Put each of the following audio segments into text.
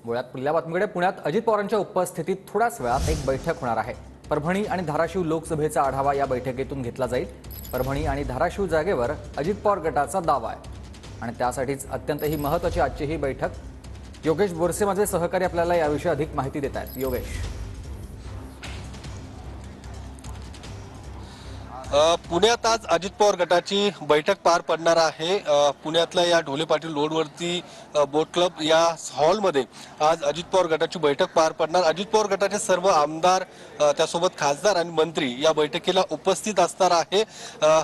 पहिल्या बातमीकडे पुण्यात अजित पवारांच्या उपस्थितीत थोड्याच वेळात एक बैठक होणार आहे। परभणी आणि धाराशिव लोकसभेचा आढावा या बैठकीतून घेतला जाईल। परभणी आणि धाराशिव जागेवर अजित पवार गटाचा दावा आहे आणि त्यासाठीच अत्यंत ही महत्त्वाची आजची ही बैठक। योगेश बोरसे माझे सहकारी आपल्याला याविषयी अधिक माहिती देत आहेत। योगेश, पुण्यात आज अजित पवार गटाची बैठक पार पडणार आहे। पुण्यातल्या या ढोले पाटील रोडवरती बोट क्लब या हॉलमध्ये आज अजित पवार गटाची बैठक पार पडणार। अजित पवार गटाचे सर्व आमदार, त्यासोबत खासदार आणि मंत्री या बैठकीला उपस्थित असणार आहे।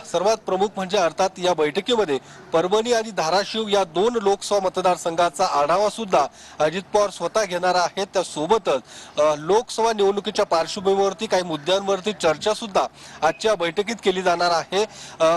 सर्वात प्रमुख म्हणजे अर्थात या बैठकीमध्ये परभणी आणि धाराशिव या दोन लोकसभा मतदारसंघाचा आढावा सुद्धा अजित पवार स्वतः घेणार आहेत। त्यासोबतच लोकसभा निवडणुकीच्या पार्श्वभूमीवरती काही मुद्द्यांवरती चर्चा सुद्धा आजच्या बैठकीत केली जाणार आहे।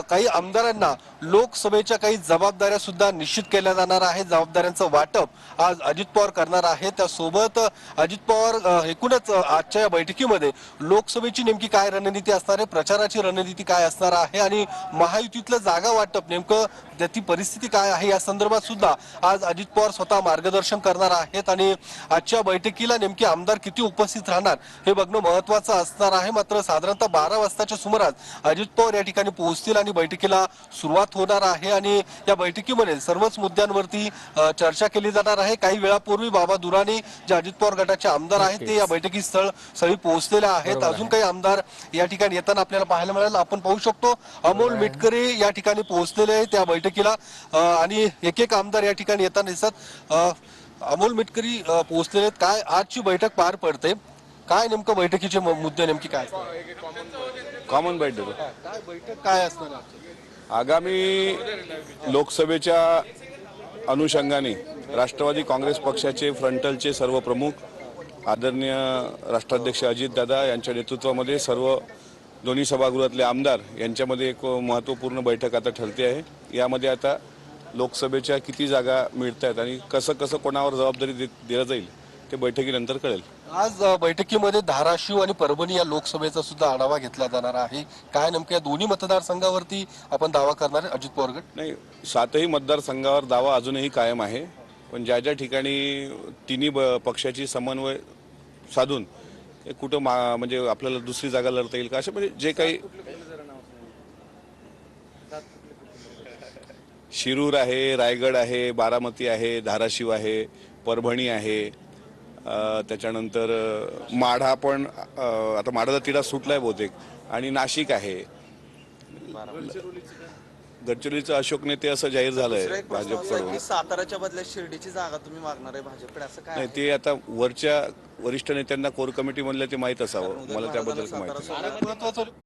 काही आमदारांना लोकसभेच्या काही जबाबदाऱ्या सुद्धा निश्चित केल्या जाणार आहे। जबाबदाऱ्यांचं वाटप आज अजित पवार करणार आहे। त्यासोबत अजित पवार एकूणच आजच्या या बैठकीमध्ये लोकसभेची नेमकी काय रणनीती असणार आहे, प्रचाराची रणनीती काय असणार आहे आणि महायुतीतलं जागा वाटप नेमकं त्याची परिस्थिती काय आहे या संदर्भात सुद्धा आज अजित पवार स्वतः मार्गदर्शन करणार आहेत आणि आजच्या बैठकीला नेमके आमदार किती उपस्थित राहणार हे बघणं महत्त्वाचं असणार आहे। मात्र साधारणतः 12 वाजताच्या सुमारास अजित पवार या ठिकाणी पोहोचतील आणि बैठकीला सुरुवात होणार आहे आणि या बैठकीमध्ये सर्वच मुद्द्यांवरती चर्चा केली जाणार आहे। काही वेळापूर्वी बाबा दुराणी जे अजित पवार गटाचे आमदार आहेत ते या बैठकी स्थळी पोहोचलेले आहेत। अजून काही आमदार या ठिकाणी येताना आपल्याला पाहायला मिळालं। आपण पाहू शकतो अमोल मिटकरी या ठिकाणी पोहोचलेले आहेत त्या बैठकीला आणि एक आमदार या ठिकाणी येताना दिसत। अमोल मिटकरी पोहोचलेले आहेत। काय आजची बैठक पार पडते, काय नेमकं बैठकीचे मुद्दे नेमकी काय कॉमन बैठक काय बैठक काय असणार आगामी लोकसभेच्या अनुषंगाने राष्ट्रवादी काँग्रेस पक्षाचे फ्रंटलचे सर्व प्रमुख आदरणीय राष्ट्राध्यक्ष अजितदादा यांच्या नेतृत्वामध्ये सर्व दोन्ही सभागृहातले आमदार यांच्यामध्ये एक महत्त्वपूर्ण बैठक आता ठरते आहे। यामध्ये आता लोकसभेच्या किती जागा मिळत आहेत आणि कसं कसं कोणावर जबाबदारी दिली जाईल ते बैठकीनंतर कळेल। आज बैठकीमध्ये धाराशिव आणि परभणी या लोकसभेचा सुद्धा आढावा घेतला जाणार आहे। काय नेमकं या दोन्ही मतदारसंघावरती आपण दावा करणार आहे अजित पवार गट? नाही, 7ही मतदारसंघावर दावा अजूनही कायम आहे, पण ज्या ज्या ठिकाणी तिन्ही पक्षाची समन्वय साधून कुठं म्हणजे आपल्याला दुसरी जागा लढता येईल का असे म्हणजे जे काही शिरूर आहे, रायगड आहे, बारामती आहे, धाराशिव आहे, परभणी आहे, त्याच्यानंतर माढा पण आता माढाचा तिढा सुटलाय बहुतेक आणि नाशिक आहे। गडचिरोलीचं अशोक नेते असं जाहीर झालंय भाजपकडून। साताराच्या बदल्यात शिर्डीची जागा तुम्ही मागणार आहे भाजपकडे असं काय? नाही, ते आता वरच्या वरिष्ठ नेत्यांना कोर कमिटी म्हणलं ते माहीत असावं, मला त्याबद्दल माहिती